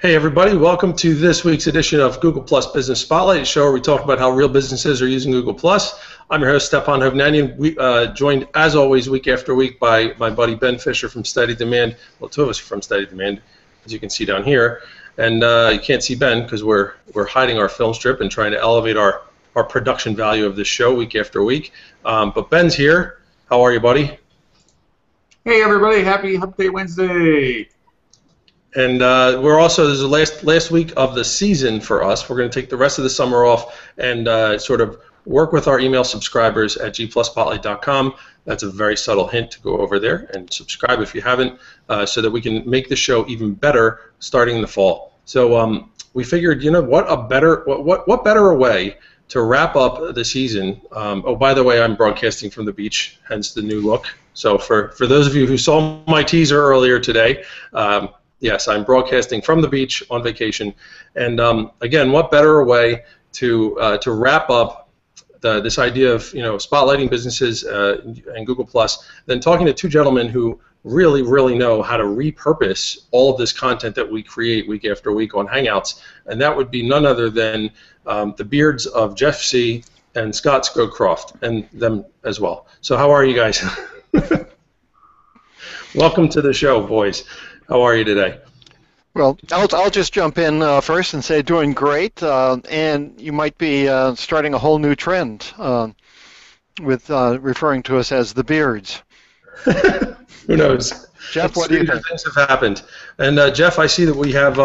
Hey everybody, welcome to this week's edition of Google Plus Business Spotlight, a show where we talk about how real businesses are using Google Plus. I'm your host, Stepan Hovnanian, joined as always week after week by my buddy Ben Fisher from Steady Demand. Well, two of us are from Steady Demand, as you can see down here. And you can't see Ben because we're hiding our film strip and trying to elevate our production value of this show week after week. But Ben's here. How are you, buddy? Hey everybody, happy Hump Day Wednesday. And we're also, this is the last week of the season for us. We're going to take the rest of the summer off and sort of work with our email subscribers at GPLUSSPOTLIGHT.com. That's a very subtle hint to go over there and subscribe if you haven't, so that we can make the show even better starting in the fall. So we figured, you know, what better way to wrap up the season. Oh, by the way, I'm broadcasting from the beach, hence the new look. So for those of you who saw my teaser earlier today, yes, I'm broadcasting from the beach on vacation, and again, what better way to wrap up this idea of spotlighting businesses and Google Plus than talking to two gentlemen who really know how to repurpose all of this content that we create week after week on Hangouts, and that would be none other than the beards of Jeff Sieh and Scott Scowcroft, and them as well. So how are you guys? Welcome to the show, boys. How are you today? Well, I'll just jump in first and say doing great, and you might be starting a whole new trend with referring to us as the Beards. Who knows? Jeff, what do you think? Things have happened. And Jeff, I see that we have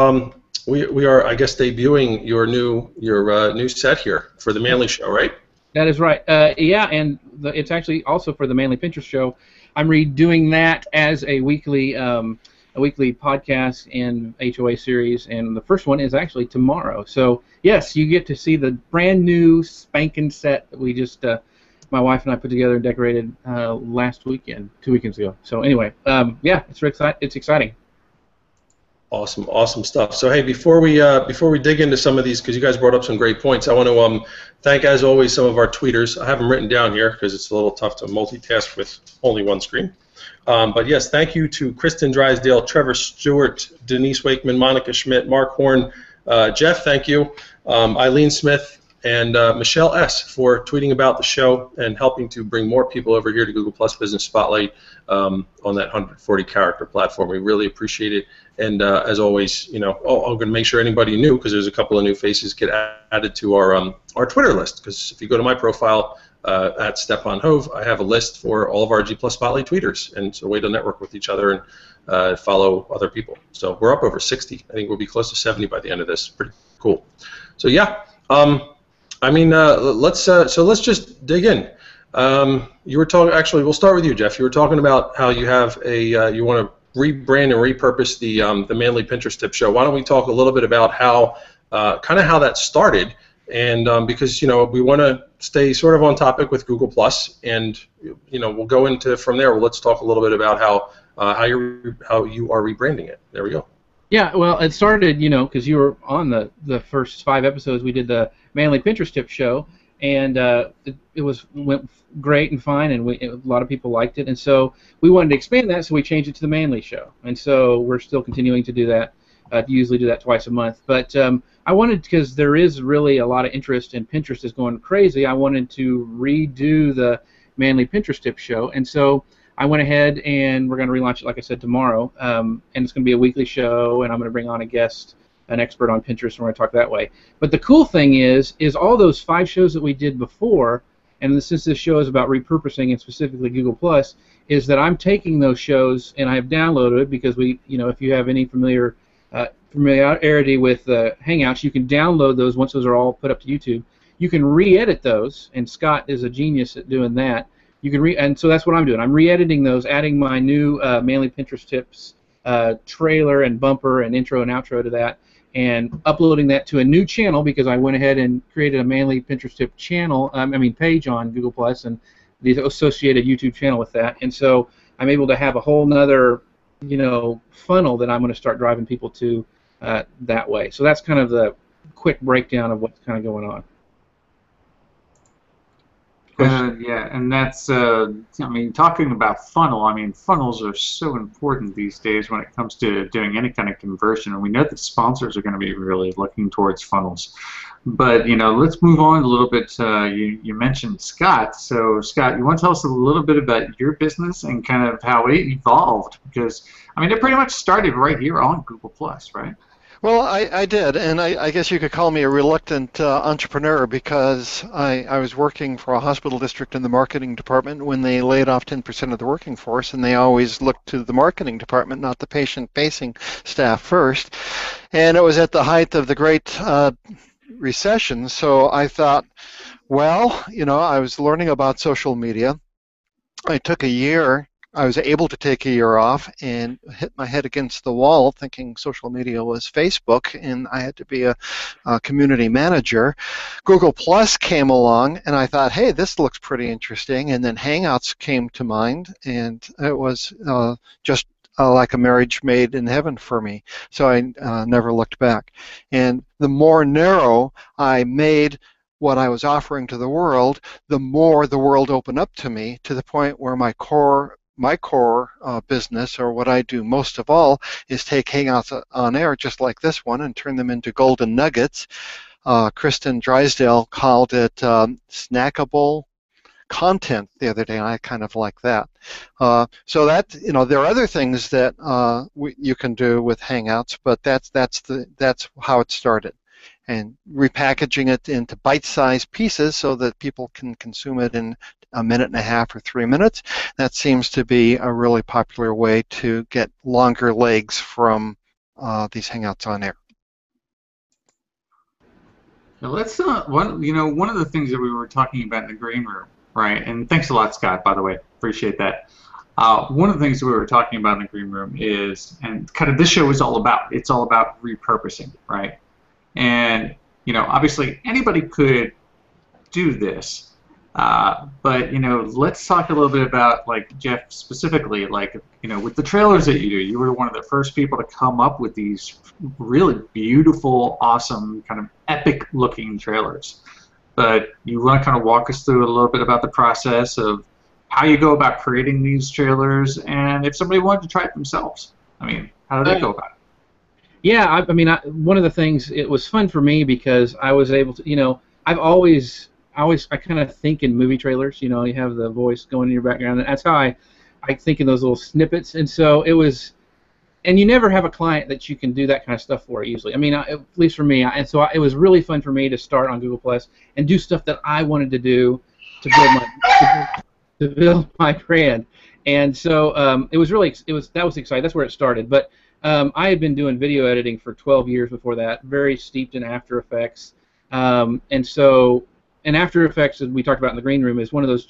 we are, I guess, debuting your new set here for the Manly Show, right? That is right. Yeah, and it's actually also for the Manly Pinterest Show. I'm redoing that as a weekly podcast and HOA series, and the first one is actually tomorrow. So yes, you get to see the brand new spanking set that we just my wife and I put together and decorated last weekend, 2 weekends ago. So anyway, yeah, it's exciting. Awesome stuff. So hey, before we dig into some of these, because you guys brought up some great points, I want to thank, as always, some of our tweeters. I have them written down here because it's a little tough to multitask with only one screen. But yes, thank you to Kristen Drysdale, Trevor Stewart, Denise Wakeman, Monica Schmidt, Mark Horn, Jeff, thank you, Eileen Smith, and Michelle S. for tweeting about the show and helping to bring more people over here to Google Plus Business Spotlight on that 140-character platform. We really appreciate it. And as always, I'm going to make sure anybody new, because there's a couple of new faces, get added to our Twitter list. Because if you go to my profile at Stepan Hove, I have a list for all of our G Plus Spotlight tweeters, and it's a way to network with each other and follow other people. So we're up over 60. I think we'll be close to 70 by the end of this. Pretty cool. So yeah, let's just dig in. You were talking. Actually, we'll start with you, Jeff. You were talking about how you have you want to rebrand and repurpose the Manly Pinterest Tip Show. Why don't we talk a little bit about how how that started, and because we want to stay sort of on topic with Google Plus, and we'll go into from there. Well, let's talk a little bit about how you are rebranding it. There we go. Yeah, well, it started because you were on the first 5 episodes. We did the Manly Pinterest Tip Show, and it went great and fine, and a lot of people liked it, and so we wanted to expand that, so we changed it to the Manly Show, and so we're still continuing to do that. Usually do that twice a month, but I wanted, because there is really a lot of interest and Pinterest is going crazy, I wanted to redo the Manly Pinterest Tip Show, and so I went ahead and we're going to relaunch it, like I said, tomorrow, and it's going to be a weekly show, and I'm going to bring on a guest, an expert on Pinterest, and we're going to talk that way. But the cool thing is all those 5 shows that we did before, and since this show is about repurposing and specifically Google Plus, is that I'm taking those shows and I have downloaded, because we, if you have any familiarity with Hangouts, you can download those once those are all put up to YouTube. You can re-edit those, and Scott is a genius at doing that. You can and so that's what I'm doing. I'm re-editing those, adding my new Manly Pinterest Tips trailer and bumper and intro and outro to that, and uploading that to a new channel, because I went ahead and created a Manly Pinterest Tip channel, page on Google Plus, and the associated YouTube channel with that. And so I'm able to have a whole nother, funnel that I'm going to start driving people to that way. So that's kind of the quick breakdown of what's kind of going on. Yeah, and that's, I mean, talking about funnel, I mean, funnels are so important these days when it comes to doing any kind of conversion, and we know that sponsors are going to be really looking towards funnels. But, you know, let's move on a little bit. You mentioned Scott. So, Scott, you want to tell us a little bit about your business and kind of how it evolved? Because, I mean, it pretty much started right here on Google+, right? Well, I did, and I guess you could call me a reluctant entrepreneur because I was working for a hospital district in the marketing department when they laid off 10% of the working force, and they always looked to the marketing department, not the patient-facing staff first. And it was at the height of the Great Recession, so I thought, well, you know, I was learning about social media. I was able to take a year off and hit my head against the wall thinking social media was Facebook, and I had to be a community manager. Google Plus came along, and I thought, hey, this looks pretty interesting. And then Hangouts came to mind, and it was just like a marriage made in heaven for me. So I never looked back. And the more narrow I made what I was offering to the world, the more the world opened up to me, to the point where my core business, or what I do most of all, is take Hangouts on Air just like this one and turn them into golden nuggets. Kristen Drysdale called it snackable content the other day, and I kind of like that. So that, you know, there are other things that you can do with Hangouts, but that's how it started. And repackaging it into bite-sized pieces so that people can consume it in a minute and a half or 3 minutes. That seems to be a really popular way to get longer legs from these Hangouts on Air. Now let's one of the things that we were talking about in the green room, right? And thanks a lot, Scott, by the way, appreciate that. One of the things that we were talking about in the green room is, and kind of this show is all about, it's all about repurposing, right? And, you know, obviously anybody could do this, but, you know, let's talk a little bit about, like, Jeff specifically, like, you know, with the trailers that you do, you were one of the first people to come up with these really beautiful, awesome, kind of epic-looking trailers. But you want to kind of walk us through a little bit about the process of how you go about creating these trailers, and if somebody wanted to try it themselves, I mean, how do they go about it? Yeah, I mean, one of the things, it was fun for me because I was able to, you know, I kind of think in movie trailers, you know, you have the voice going in your background, and that's how I think in those little snippets, and so it was, and you never have a client that you can do that kind of stuff for usually. I mean, at least for me, and so it was really fun for me to start on Google Plus and do stuff that I wanted to do to build my brand, and so that was exciting. That's where it started, but. I had been doing video editing for 12 years before that, very steeped in After Effects. And After Effects, as we talked about in the green room, is one of those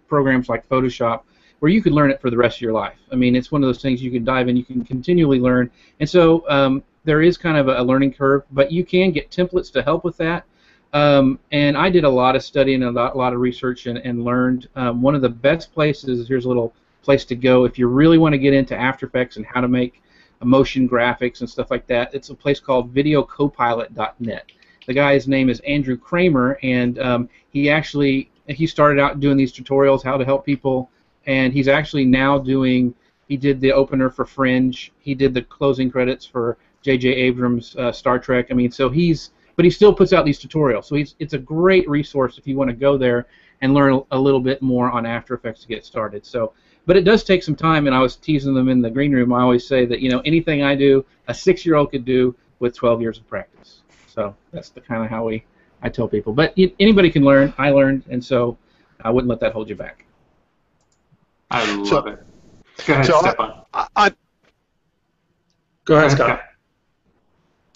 programs like Photoshop where you could learn it for the rest of your life. I mean, it's one of those things you can dive in, you can continually learn. And so there is kind of a learning curve, but you can get templates to help with that. And I did a lot of studying and a lot of research and learned. One of the best places, here's a little place to go if you really want to get into After Effects and how to make motion graphics and stuff like that. It's a place called videocopilot.net. The guy's name is Andrew Kramer, and he started out doing these tutorials how to help people, and he's actually now he did the opener for Fringe, he did the closing credits for J.J. Abrams' Star Trek. I mean, so but he still puts out these tutorials, so it's a great resource if you want to go there and learn a little bit more on After Effects to get started. So. But it does take some time, and I was teasing them in the green room. I always say that, you know, anything I do, a 6-year-old could do with 12 years of practice. So that's the kind of how I tell people. But anybody can learn. I learned, and so I wouldn't let that hold you back. I love it. Go ahead, Stefan. Go ahead, Scott.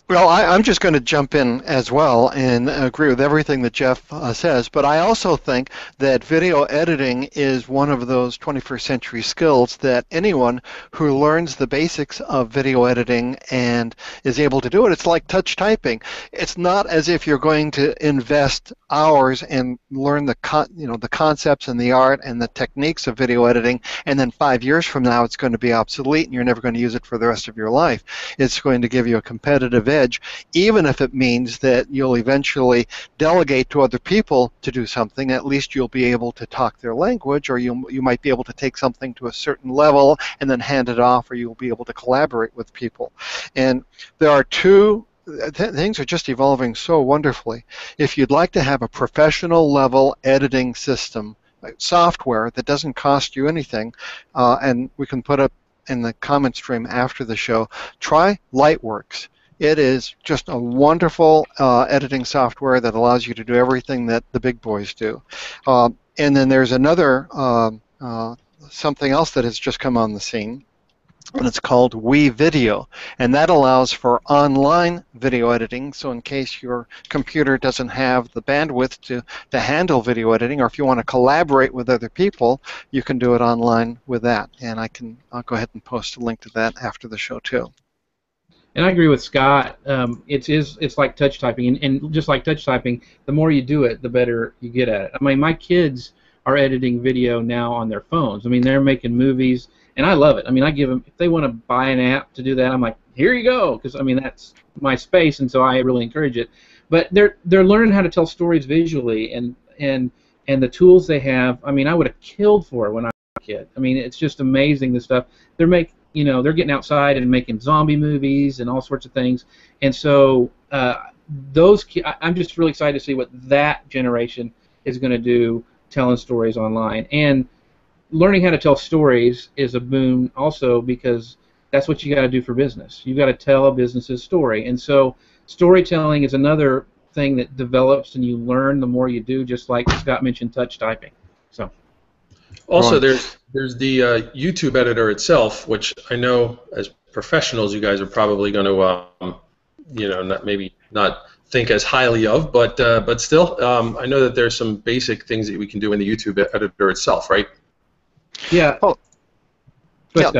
Well, I'm just going to jump in as well and agree with everything that Jeff says, but I also think that video editing is one of those 21st century skills that anyone who learns the basics of video editing and is able to do it, it's like touch typing. It's not as if you're going to invest hours and learn the concepts and the art and the techniques of video editing, and then 5 years from now it's going to be obsolete and you're never going to use it for the rest of your life. It's going to give you a competitive edge edge, even if it means that you'll eventually delegate to other people to do something. At least you'll be able to talk their language, or you might be able to take something to a certain level and then hand it off, or you'll be able to collaborate with people. And there are two things are just evolving so wonderfully. If you'd like to have a professional level editing system, like software that doesn't cost you anything, and we can put up in the comment stream after the show, try Lightworks. It is just a wonderful editing software that allows you to do everything that the big boys do. And then there's another something else that has just come on the scene, and it's called WeVideo, and that allows for online video editing. So in case your computer doesn't have the bandwidth to handle video editing, or if you want to collaborate with other people, you can do it online with that. And I'll go ahead and post a link to that after the show too. And I agree with Scott. It's like touch typing, and just like touch typing, the more you do it, the better you get at it. I mean, my kids are editing video now on their phones. I mean, they're making movies. And I love it. I mean, I give them, if they want to buy an app to do that, I'm like, here you go, because I mean that's my space, and so I really encourage it. But they're learning how to tell stories visually, and the tools they have. I mean, I would have killed for it when I was a kid. I mean, it's just amazing the stuff they're they're getting outside and making zombie movies and all sorts of things. And so I'm just really excited to see what that generation is going to do, telling stories online. And learning how to tell stories is a boon also, because that's what you got to do for business. You got to tell a business's story, and so storytelling is another thing that develops and you learn the more you do. Just like Scott mentioned, touch typing. So also there's the YouTube editor itself, which I know as professionals you guys are probably going to maybe not think as highly of, but still I know that there's some basic things that we can do in the YouTube editor itself, right? Yeah. Oh, yeah.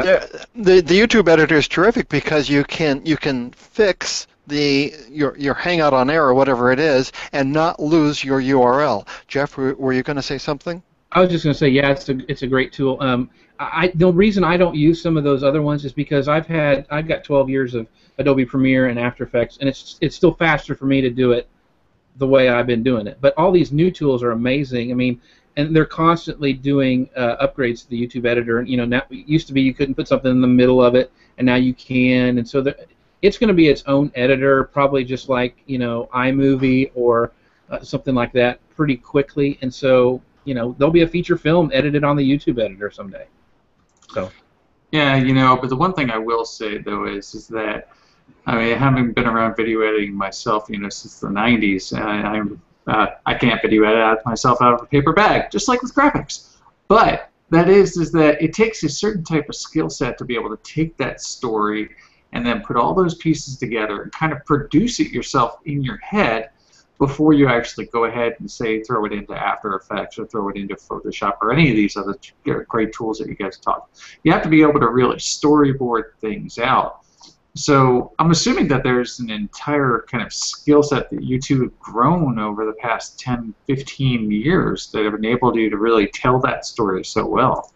The YouTube editor is terrific because you can fix your Hangout on Air or whatever it is and not lose your URL. Jeff, were you going to say something? I was just going to say, yeah, it's a great tool. The reason I don't use some of those other ones is because I've got 12 years of Adobe Premiere and After Effects, and it's still faster for me to do it the way I've been doing it. But all these new tools are amazing. I mean, and they're constantly doing upgrades to the YouTube editor. And now it used to be you couldn't put something in the middle of it, and now you can. And so it's going to be its own editor, probably just like iMovie or something like that, pretty quickly. And so there'll be a feature film edited on the YouTube editor someday. So. Yeah, but the one thing I will say though is that, I mean, having been around video editing myself, since the '90s, I can't video edit myself out of a paper bag, just like with graphics. But that is that it takes a certain type of skill set to be able to take that story and then put all those pieces together and kind of produce it yourself in your head before you actually go ahead and say throw it into After Effects or throw it into Photoshop or any of these other great tools that you guys talk. You have to be able to really storyboard things out. So I'm assuming that there's an entire kind of skill set that you two have grown over the past 10, 15 years that have enabled you to really tell that story so well.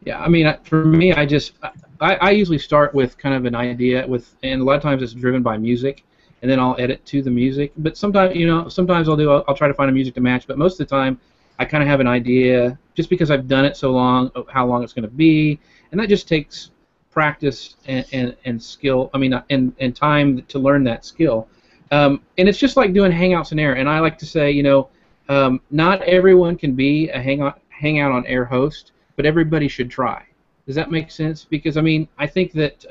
Yeah, I mean, for me, I usually start with kind of an idea and a lot of times it's driven by music, and then I'll edit to the music. But sometimes, I'll try to find a music to match. But most of the time, I kind of have an idea just because I've done it so long of how long it's going to be, and that just takes practice and skill. I mean, and time to learn that skill. And it's just like doing Hangouts on Air. And I like to say, not everyone can be a Hangout on Air host, but everybody should try. Does that make sense? Because I mean, I think that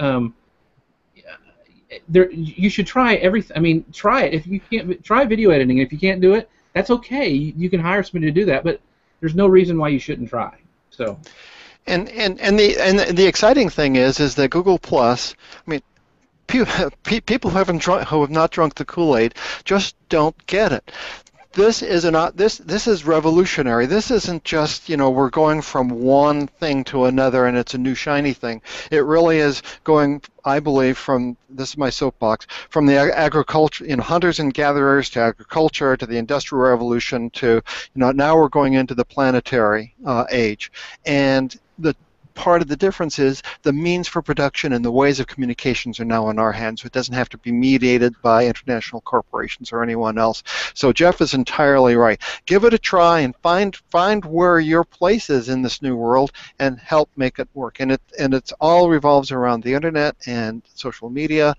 you should try everything. I mean, try it. If you can't, try video editing. If you can't do it, that's okay. You can hire somebody to do that, but there's no reason why you shouldn't try. So. And the exciting thing is that Google Plus, I mean, people who have not drunk the Kool-Aid just don't get it. This is revolutionary. This isn't just we're going from one thing to another and it's a new shiny thing. It really is going, I believe, from, this is my soapbox, from the agriculture, hunters and gatherers to agriculture to the Industrial Revolution to now we're going into the planetary age, and part of the difference is the means for production and the ways of communications are now in our hands. So it doesn't have to be mediated by international corporations or anyone else. So Jeff is entirely right. Give it a try and find where your place is in this new world and help make it work. And it's all revolves around the internet and social media.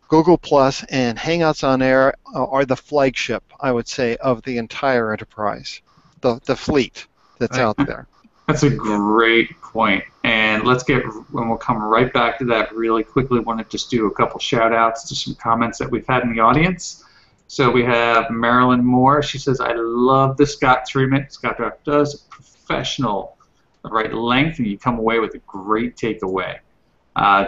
Google Plus and Hangouts on Air are the flagship, I would say, of the entire enterprise, the fleet that's out there. That's a great point. And we'll come right back to that really quickly. Want to just do a couple shout outs to some comments that we've had in the audience. So we have Marilyn Moore. She says, I love the Scott 3-minute. Scowcroft does professional, the right length, and you come away with a great takeaway.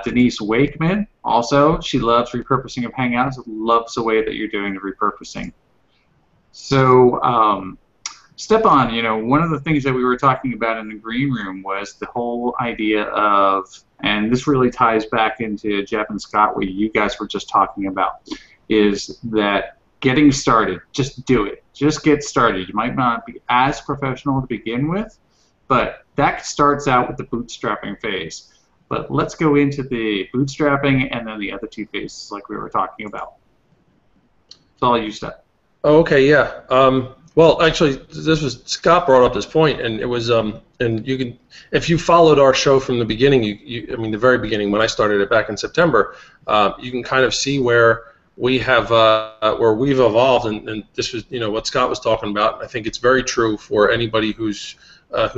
Denise Wakeman, also, she loves repurposing of Hangouts, loves the way that you're doing the repurposing. So, Stepan, one of the things that we were talking about in the green room was the whole idea of, and this really ties back into Jeff and Scott, what you guys were just talking about, is that getting started, just do it. Just get started. You might not be as professional to begin with, but that starts out with the bootstrapping phase. But let's go into the bootstrapping and then the other two phases like we were talking about. It's all you, Steph. Oh, okay, yeah. Well, actually, Scott brought up this point, and it was, and you can, if you followed our show from the beginning, I mean, the very beginning when I started it back in September, you can kind of see where we have, where we've evolved, and this was, what Scott was talking about. I think it's very true for anybody who's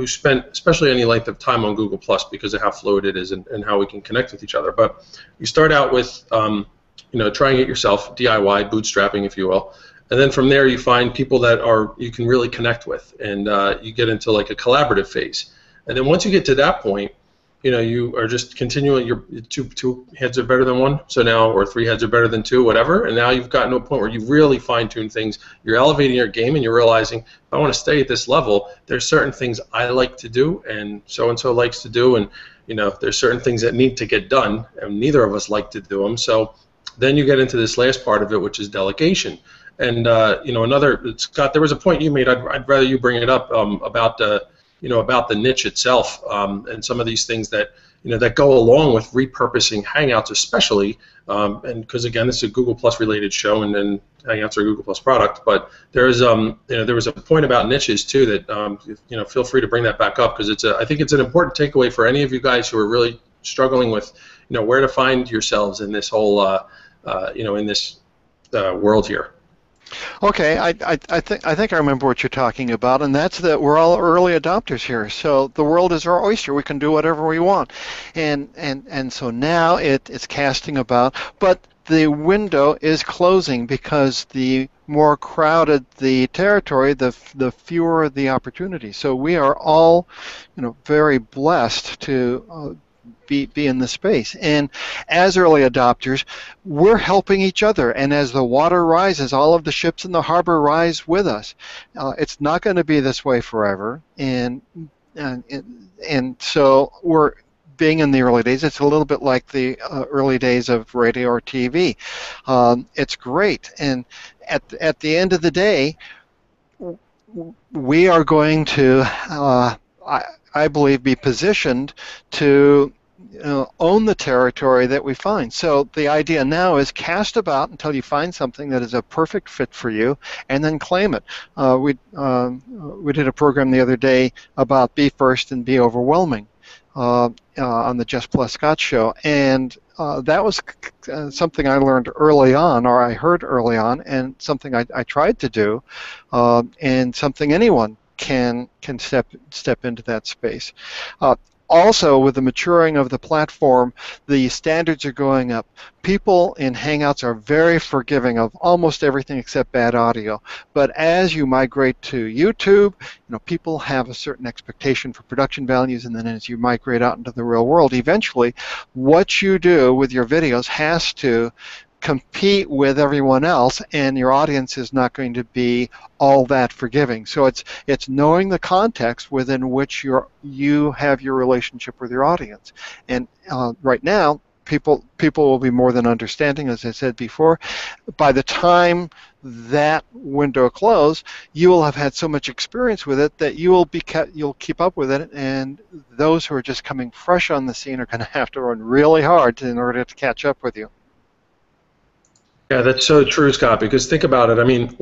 spent, especially any length of time on Google Plus, because of how fluid it is and how we can connect with each other. But you start out with, trying it yourself, DIY, bootstrapping, if you will. And then from there, you find people that you can really connect with, and you get into like a collaborative phase. And then once you get to that point, you are just continuing. Your two heads are better than one, so now, or three heads are better than two, whatever. And now you've gotten to a point where you really fine-tune things. You're elevating your game, and you're realizing, if I want to stay at this level, there's certain things I like to do, and so likes to do, and there's certain things that need to get done, and neither of us like to do them. So then you get into this last part of it, which is delegation. And Scott, there was a point you made. I'd rather you bring it up about the niche itself and some of these things that that go along with repurposing Hangouts, especially. And because again, this is a Google Plus related show, and then Hangouts are a Google Plus product. But there is there was a point about niches too that feel free to bring that back up, because I think it's an important takeaway for any of you guys who are really struggling with where to find yourselves in this whole in this world here. Okay, I think I remember what you're talking about, and that's that we're all early adopters here. So the world is our oyster. We can do whatever we want, and so now it's casting about, but the window is closing, because the more crowded the territory, the fewer the opportunities. So we are all, very blessed to be in the space. And as early adopters, we're helping each other. And as the water rises, all of the ships in the harbor rise with us. It's not going to be this way forever. And so we're being in the early days. It's a little bit like the early days of radio or TV. It's great. And at the end of the day, we are going to, I believe, be positioned to own the territory that we find. So the idea now is cast about until you find something that is a perfect fit for you, and then claim it. We did a program the other day about be first and be overwhelming on the Just Plus Scott show, and that was something I learned early on, or I heard early on, and something I tried to do, and something anyone can step into that space. Also, with the maturing of the platform, the standards are going up. People in Hangouts are very forgiving of almost everything except bad audio. But as you migrate to YouTube, people have a certain expectation for production values, and then as you migrate out into the real world, eventually, what you do with your videos has to compete with everyone else, and your audience is not going to be all that forgiving. So it's knowing the context within which you have your relationship with your audience. And right now, people will be more than understanding, as I said before. By the time that window closes, you will have had so much experience with it that you'll keep up with it, and those who are just coming fresh on the scene are going to have to run really hard in order to catch up with you. Yeah, that's so true, Scott, because think about it. I mean,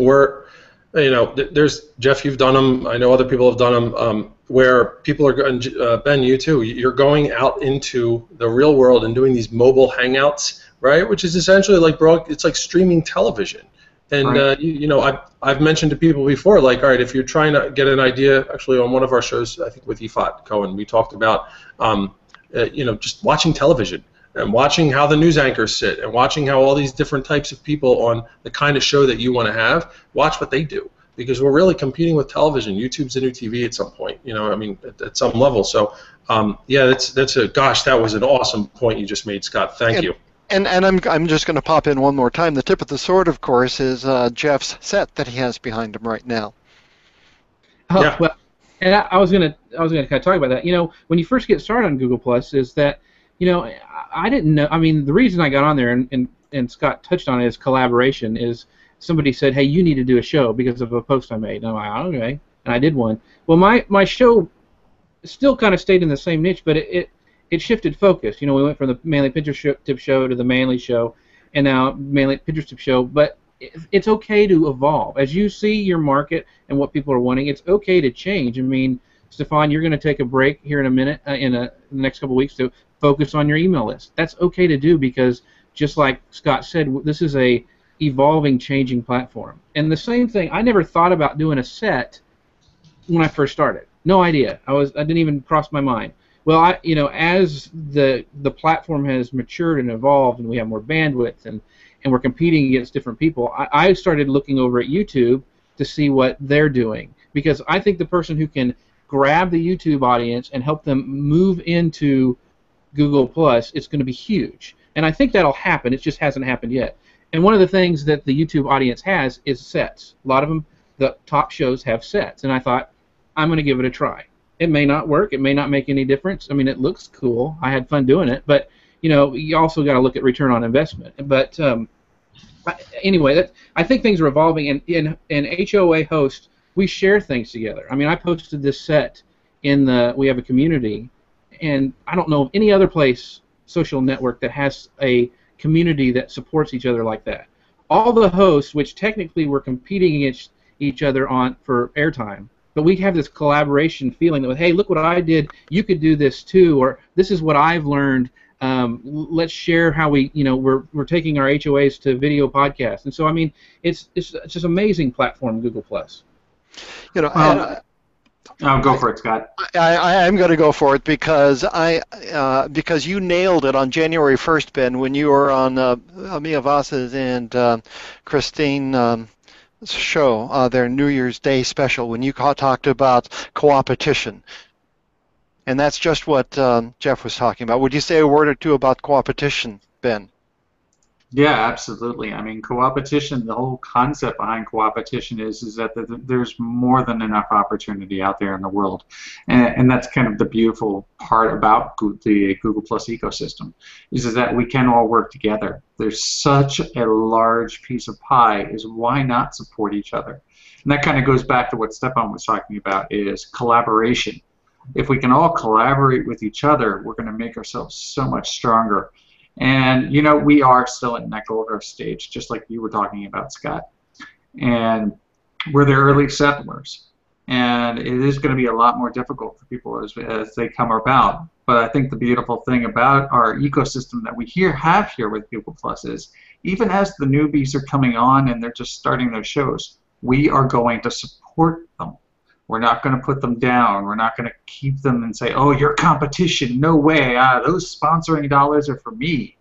there's Jeff, you've done them. I know other people have done them, where people are going, Ben, you too, you're going out into the real world and doing these mobile hangouts, right, which is essentially like, it's like streaming television. And, right. I've mentioned to people before, like, all right, if you're trying to get an idea, actually on one of our shows, I think with Ifat Cohen, we talked about, just watching television and watching how the news anchors sit and watching how all these different types of people on the kind of show that you want to have, watch what they do. Because we're really competing with television. YouTube's the new TV at some point, at some level. So, that was an awesome point you just made, Scott. Thank you. And I'm just going to pop in one more time. The tip of the sword, of course, is Jeff's set that he has behind him right now. Oh, yeah. Well, and I was gonna kind of talk about that. When you first get started on Google Plus, is that I didn't know. I mean, the reason I got on there, and Scott touched on it, is collaboration. Is somebody said, hey, you need to do a show because of a post I made. And I'm like, okay. And I did one. Well, my show still kind of stayed in the same niche, but it shifted focus. We went from the Manly Pinterest Tip Show to the Manly Show, and now Manly Pinterest Tip Show. But it's okay to evolve. As you see your market and what people are wanting, it's okay to change. I mean, Stefan, you're going to take a break here in a minute, in the next couple of weeks, to focus on your email list. That's okay to do because, just like Scott said, this is a evolving, changing platform. And the same thing, I never thought about doing a set when I first started. No idea. I didn't even cross my mind. Well, as the platform has matured and evolved, and we have more bandwidth, and we're competing against different people, I started looking over at YouTube to see what they're doing, because I think the person who can grab the YouTube audience and help them move into Google Plus, it's going to be huge. And I think that'll happen. It just hasn't happened yet. And one of the things that the YouTube audience has is sets. A lot of them, the top shows, have sets. And I thought, I'm going to give it a try. It may not work. It may not make any difference. I mean, it looks cool. I had fun doing it. But, you also got to look at return on investment. But anyway, I think things are evolving. And in HOA Host, we share things together. I mean, I posted this set we have a community. And I don't know of any other social network that has a community that supports each other like that. All the hosts, which technically were competing against each other for airtime, but we have this collaboration feeling that, hey, look what I did, you could do this too, or this is what I've learned. Let's share how we're taking our HOAs to video podcasts. And so, I mean, it's just an amazing platform, Google Plus. I'll go for it, Scott. I'm going to go for it because you nailed it on January 1st, Ben, when you were on Mia Voss's and Christine show, their New Year's Day special, when you talked about co-opetition. And that's just what Jeff was talking about. Would you say a word or two about co-opetition, Ben? Yeah, absolutely. I mean, co-opetition, the whole concept behind co-opetition is that there's more than enough opportunity out there in the world. And that's kind of the beautiful part about the Google Plus ecosystem, is that we can all work together. There's such a large piece of pie, is why not support each other? And that kind of goes back to what Stefan was talking about, is collaboration. If we can all collaborate with each other, we're going to make ourselves so much stronger. And, we are still in that gold rush stage, just like you were talking about, Scott. And we're the early settlers. And it is going to be a lot more difficult for people as they come about. But I think the beautiful thing about our ecosystem that we have here with Google Plus is, even as the newbies are coming on and they're just starting their shows, we are going to support them. We're not going to put them down. We're not going to keep them and say, oh, you're competition. No way. Those sponsoring dollars are for me.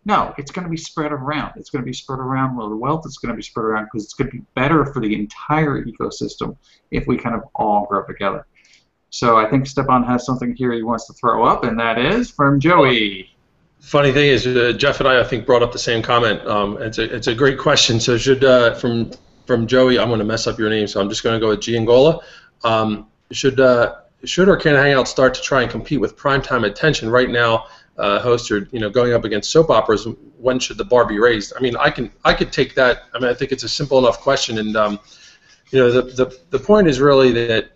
No, it's going to be spread around. It's going to be spread around with the wealth. It's going to be spread around because it's going to be better for the entire ecosystem if we kind of all grow together. So I think Stefan has something here he wants to throw up, and that is from Joey. Funny thing is, Jeff and I think, brought up the same comment. It's a great question. So from Joey, I'm going to mess up your name, so I'm just going to go with Giangola. Should or can Hangouts start to try and compete with primetime attention? Right now, hosts are going up against soap operas. When should the bar be raised? I mean, I could take that. I mean, I think it's a simple enough question, and the point is really that,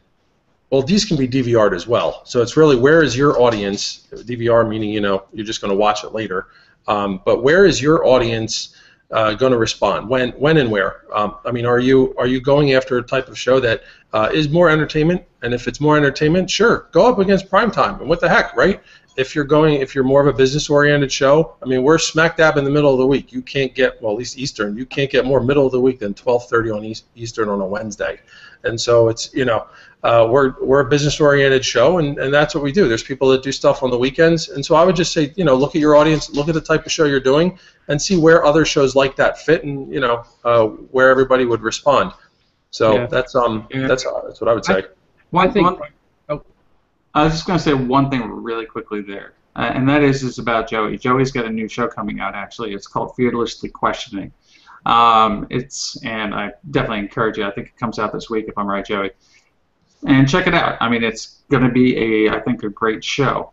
well, these can be DVR'd as well. So it's really, where is your audience? DVR meaning you're just going to watch it later. But where is your audience going to respond? When and where? I mean, are you going after a type of show that is more entertainment? And if it's more entertainment, sure, go up against primetime. And what the heck, right? If you're more of a business-oriented show, I mean, we're smack dab in the middle of the week. You can't get, well, at least Eastern, you can't get more middle of the week than 12:30 on Eastern on a Wednesday. And so it's, we're a business-oriented show, and that's what we do. There's people that do stuff on the weekends, and so I would just say, look at your audience, look at the type of show you're doing, and see where other shows like that fit, and where everybody would respond. So Yeah. that's what I would say. I was just going to say one thing really quickly there, and that is about Joey. Joey's got a new show coming out, actually. It's called Fearlessly Questioning. And I definitely encourage you. I think it comes out this week, if I'm right, Joey. And check it out. I mean, it's going to be I think a great show.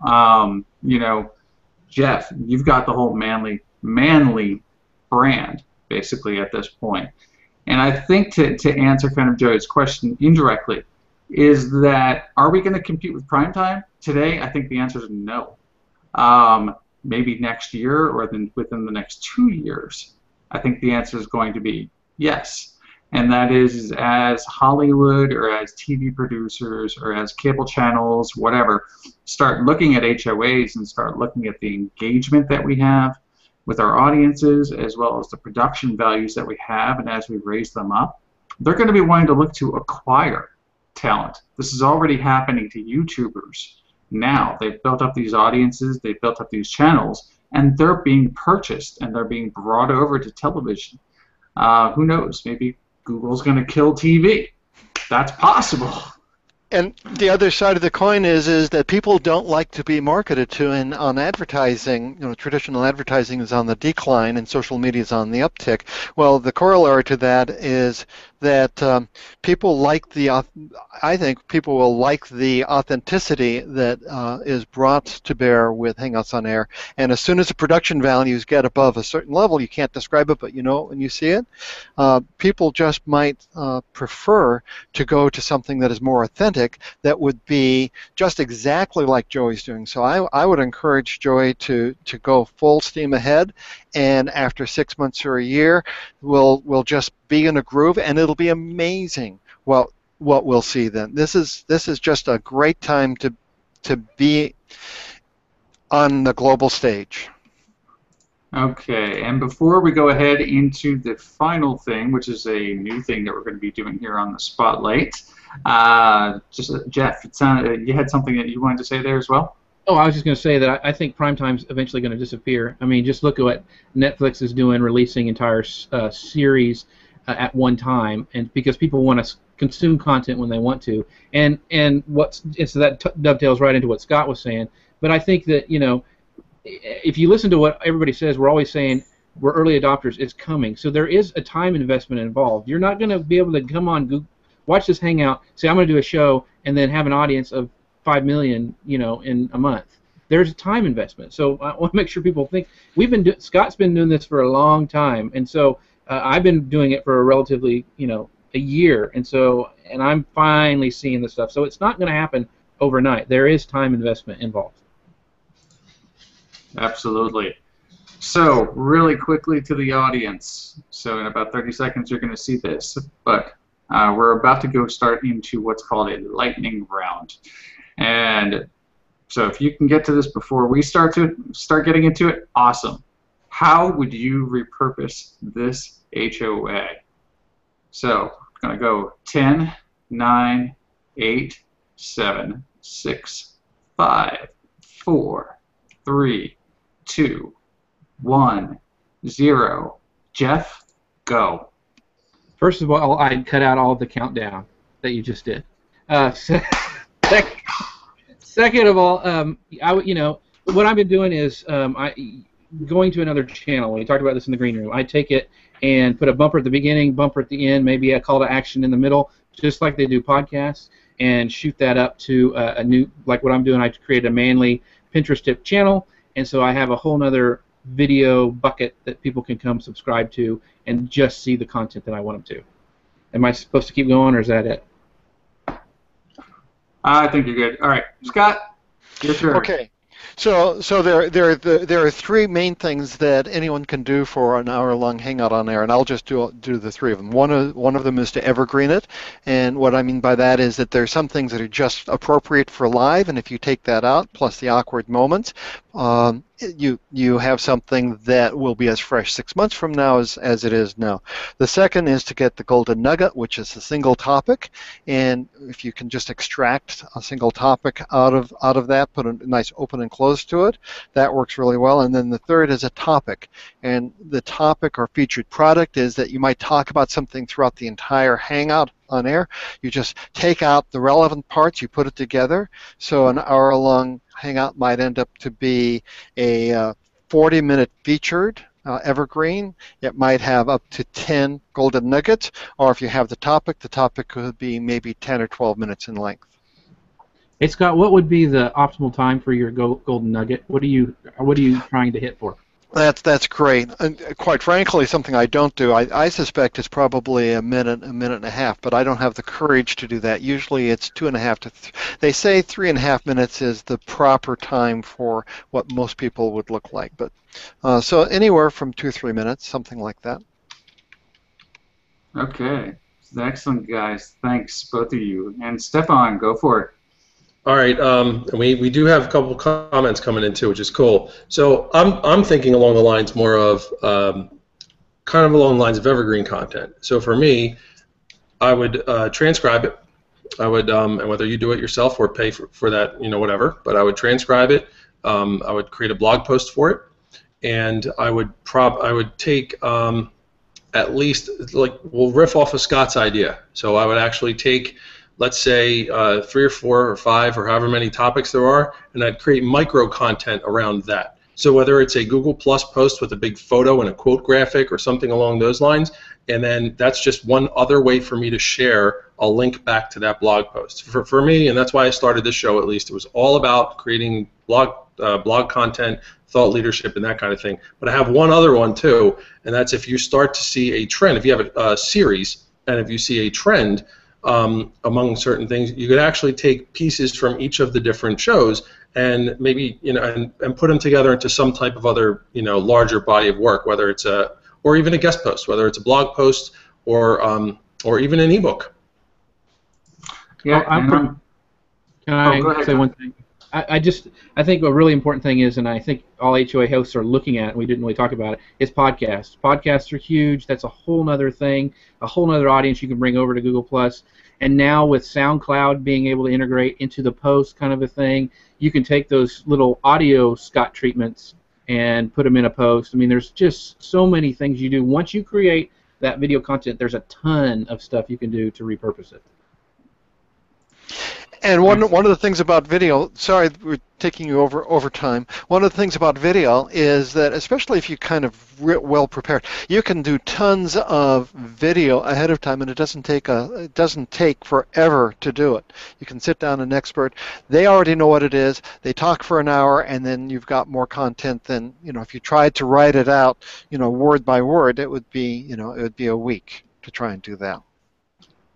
Jeff, you've got the whole manly brand basically at this point. And I think to answer kind of Joey's question indirectly, is that, are we going to compete with primetime today? I think the answer is no. Maybe next year or within the next 2 years. I think the answer is going to be yes. And that is, as Hollywood or as TV producers or as cable channels, whatever, start looking at HOAs and start looking at the engagement that we have with our audiences, as well as the production values that we have, and as we raise them up, they're going to be wanting to look to acquire talent. This is already happening to YouTubers now. They've built up these audiences, they've built up these channels, and they're being purchased and they're being brought over to television. Who knows? Maybe Google's going to kill TV. That's possible. And the other side of the coin is that people don't like to be marketed to, and on advertising, traditional advertising is on the decline and social media is on the uptick. Well, the corollary to that is that people like I think people will like the authenticity that is brought to bear with Hangouts on Air. And as soon as the production values get above a certain level, you can't describe it, but you know it when you see it, people just might prefer to go to something that is more authentic, that would be just exactly like Joey's doing. So I would encourage Joey to go full steam ahead, and after 6 months or a year, we'll just be in a groove, and it'll be amazing what we'll see then. This is just a great time to be on the global stage. Okay, and before we go ahead into the final thing, which is a new thing that we're going to be doing here on the Spotlight, Jeff, it sounded, you had something that you wanted to say there as well? Oh, I was just going to say that I think primetime's eventually going to disappear. I mean, just look at what Netflix is doing, releasing entire series at one time, and because people want to consume content when they want to, and that dovetails right into what Scott was saying. But I think that if you listen to what everybody says, we're always saying we're early adopters. It's coming, so there is a time investment involved. You're not going to be able to come on Google, watch this Hangout, say I'm going to do a show, and then have an audience of 5 million, in a month. There's a time investment. So I want to make sure people think Scott's been doing this for a long time, and so I've been doing it for a relatively, a year, and I'm finally seeing the stuff. So it's not going to happen overnight. There is time investment involved. Absolutely. So really quickly to the audience. So in about 30 seconds, you're going to see this, but we're about to go start into what's called a lightning round. And so if you can get to this before we start getting into it, awesome. How would you repurpose this HOA? So I'm going to go 10, 9, 8, 7, 6, 5, 4, 3, 2, 1, 0. Jeff, go. First of all, I'd cut out all of the countdown that you just did. Second of all, what I've been doing is going to another channel. We talked about this in the green room. I take it and put a bumper at the beginning, bumper at the end, maybe a call to action in the middle, just like they do podcasts, and shoot that up to a new, like what I'm doing. I create a manly Pinterest tip channel, and so I have a whole other video bucket that people can come subscribe to and just see the content that I want them to. Am I supposed to keep going, or is that it? I think you're good. All right, Scott, your turn. Okay. So there are three main things that anyone can do for an hour-long Hangout on Air, and I'll just do the three of them. One of them is to evergreen it, and what I mean by that is that there's some things that are just appropriate for live, and if you take that out, plus the awkward moments, you have something that will be as fresh 6 months from now as it is now. The second is to get the golden nugget, which is a single topic, and if you can just extract a single topic out of that, put a nice open and close to it, that works really well. And then the third is a topic, and the topic or featured product is that you might talk about something throughout the entire Hangout on Air. You just take out the relevant parts, you put it together, so an hour-long Hangout might end up to be a 40-minute featured evergreen. It might have up to 10 golden nuggets, or if you have the topic could be maybe 10 or 12 minutes in length. Hey Scott, what would be the optimal time for your golden nugget? What are you trying to hit for? That's great. And quite frankly, something I don't do. I suspect it's probably a minute and a half, but I don't have the courage to do that. Usually it's 2.5 to they say 3.5 minutes is the proper time for what most people would look like. But so anywhere from 2 or 3 minutes, something like that. Okay, excellent, guys. Thanks, both of you. And Stefan, go for it. All right, we do have a couple comments coming in too, which is cool. So I'm thinking along the lines more of kind of along the lines of evergreen content. So for me, I would transcribe it. I would, and whether you do it yourself or pay for that, whatever. But I would transcribe it. I would create a blog post for it, and I would take at least we'll riff off of Scott's idea. So I would actually take, let's say 3 or 4 or 5 or however many topics there are, and I'd create micro content around that. So whether it's a Google Plus post with a big photo and a quote graphic or something along those lines, and then that's just one other way for me to share a link back to that blog post. For me, and that's why I started this show at least, it was all about creating blog content, thought leadership, and that kind of thing. But I have one other one too, and that's if you start to see a trend, if you have a series, and if you see a trend, among certain things, you could actually take pieces from each of the different shows and maybe and put them together into some type of other larger body of work, whether it's or even a guest post, whether it's a blog post or even an ebook. Yeah. Can I say one thing? I think a really important thing is, and I think all HOA hosts are looking at, and we didn't really talk about it, is podcasts. Podcasts are huge. That's a whole other thing, a whole other audience you can bring over to Google+. And now with SoundCloud being able to integrate into the post kind of a thing, you can take those little audio Scott treatments and put them in a post. I mean, there's just so many things you do. Once you create that video content, there's a ton of stuff you can do to repurpose it. And one of the things about video, sorry, we're taking you over time. One of the things about video is that, especially if you kind of well prepared, you can do tons of video ahead of time, and it doesn't take forever to do it. You can sit down an expert; they already know what it is. They talk for an hour, and then you've got more content than if you tried to write it out, word by word. It would be a week to try and do that.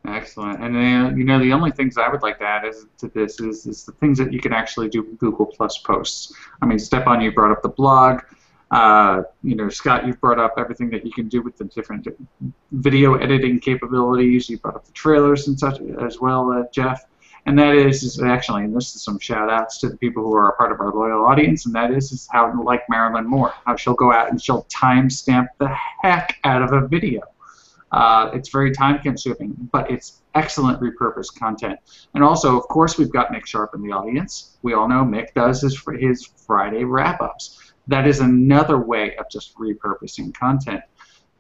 Excellent. And the only things I would like to add is the things that you can actually do with Google Plus posts. I mean, Stefan, you brought up the blog. Scott, you've brought up everything that you can do with the different video editing capabilities. You brought up the trailers and such as well, Jeff. And that is actually, and this is some shout outs to the people who are a part of our loyal audience, and that is how, like Marilyn Moore, how she'll go out and she'll timestamp the heck out of a video. It's very time-consuming, but it's excellent repurposed content. And also, of course, we've got Mick Sharp in the audience. We all know Mick does his Friday wrap-ups. That is another way of just repurposing content.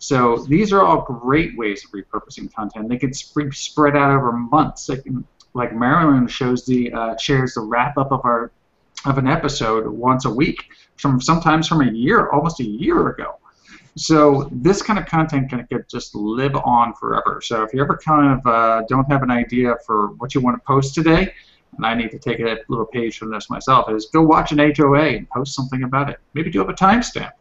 So these are all great ways of repurposing content. They can spread out over months. Like Marilyn shares the wrap-up of an episode once a week, sometimes from almost a year ago. So this kind of content can just live on forever. So if you ever kind of don't have an idea for what you want to post today, and I need to take a little page from this myself, is go watch an HOA and post something about it. Maybe do up a timestamp.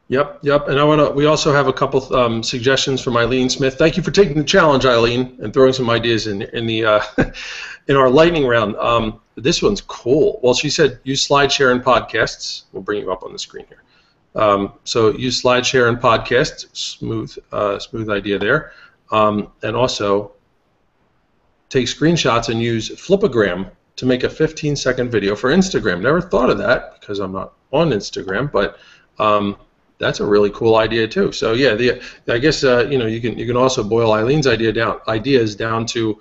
Yep. And we also have a couple suggestions from Eileen Smith. Thank you for taking the challenge, Eileen, and throwing some ideas in the in our lightning round. This one's cool. Well, she said use SlideShare in podcasts. We'll bring you up on the screen here. So use SlideShare in podcasts. Smooth idea there. And also take screenshots and use Flipagram to make a 15-second video for Instagram. Never thought of that because I'm not on Instagram, but that's a really cool idea too. So yeah, I guess you can also boil Eileen's ideas down to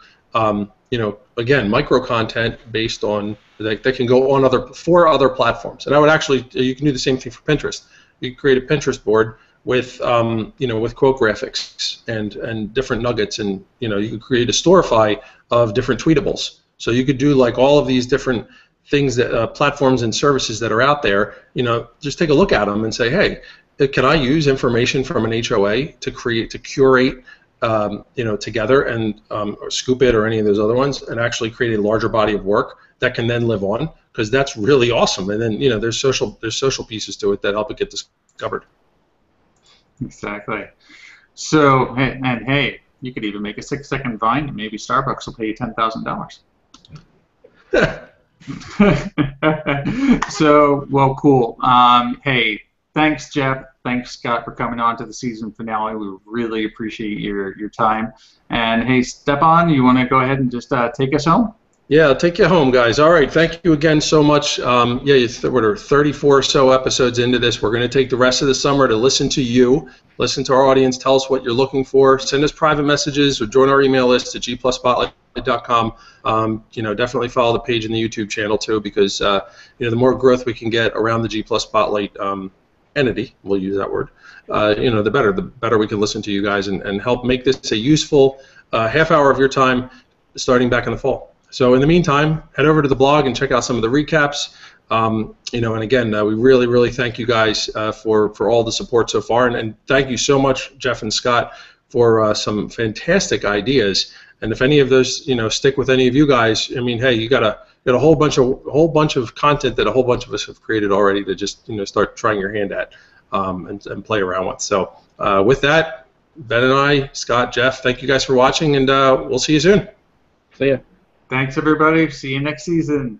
again, micro content based on that can go on 4 other platforms. And I would actually, you can do the same thing for Pinterest. You can create a Pinterest board with with quote graphics and different nuggets, and you could create a storify of different tweetables. So you could do like all of these different things that platforms and services that are out there. Just take a look at them and say, hey, can I use information from an HOA to curate together and or Scoop It or any of those other ones, and actually create a larger body of work that can then live on, because that's really awesome. And then there's social pieces to it that help it get discovered. Exactly. So hey, you could even make a 6-second Vine, and maybe Starbucks will pay you $10,000. So well, cool. Hey, thanks, Jeff. Thanks, Scott, for coming on to the season finale. We really appreciate your time. And hey, Stepan, you want to go ahead and just take us home? Yeah, I'll take you home, guys. All right, thank you again so much. We're 34 or so episodes into this. We're going to take the rest of the summer to listen to you, listen to our audience, tell us what you're looking for, send us private messages, or join our email list at GPLUSSPOTLIGHT.com. Definitely follow the page in the YouTube channel too, because the more growth we can get around the G Plus Spotlight entity, we'll use that word, the better we can listen to you guys and help make this a useful half hour of your time starting back in the fall. So in the meantime, head over to the blog and check out some of the recaps. And again, we really, really thank you guys for all the support so far, and thank you so much, Jeff and Scott, for some fantastic ideas. And if any of those, stick with any of you guys, I mean, hey, you got a whole bunch of content that a whole bunch of us have created already to just start trying your hand at and play around with. So with that, Ben and I, Scott, Jeff, thank you guys for watching, and we'll see you soon. See ya. Thanks, everybody. See you next season.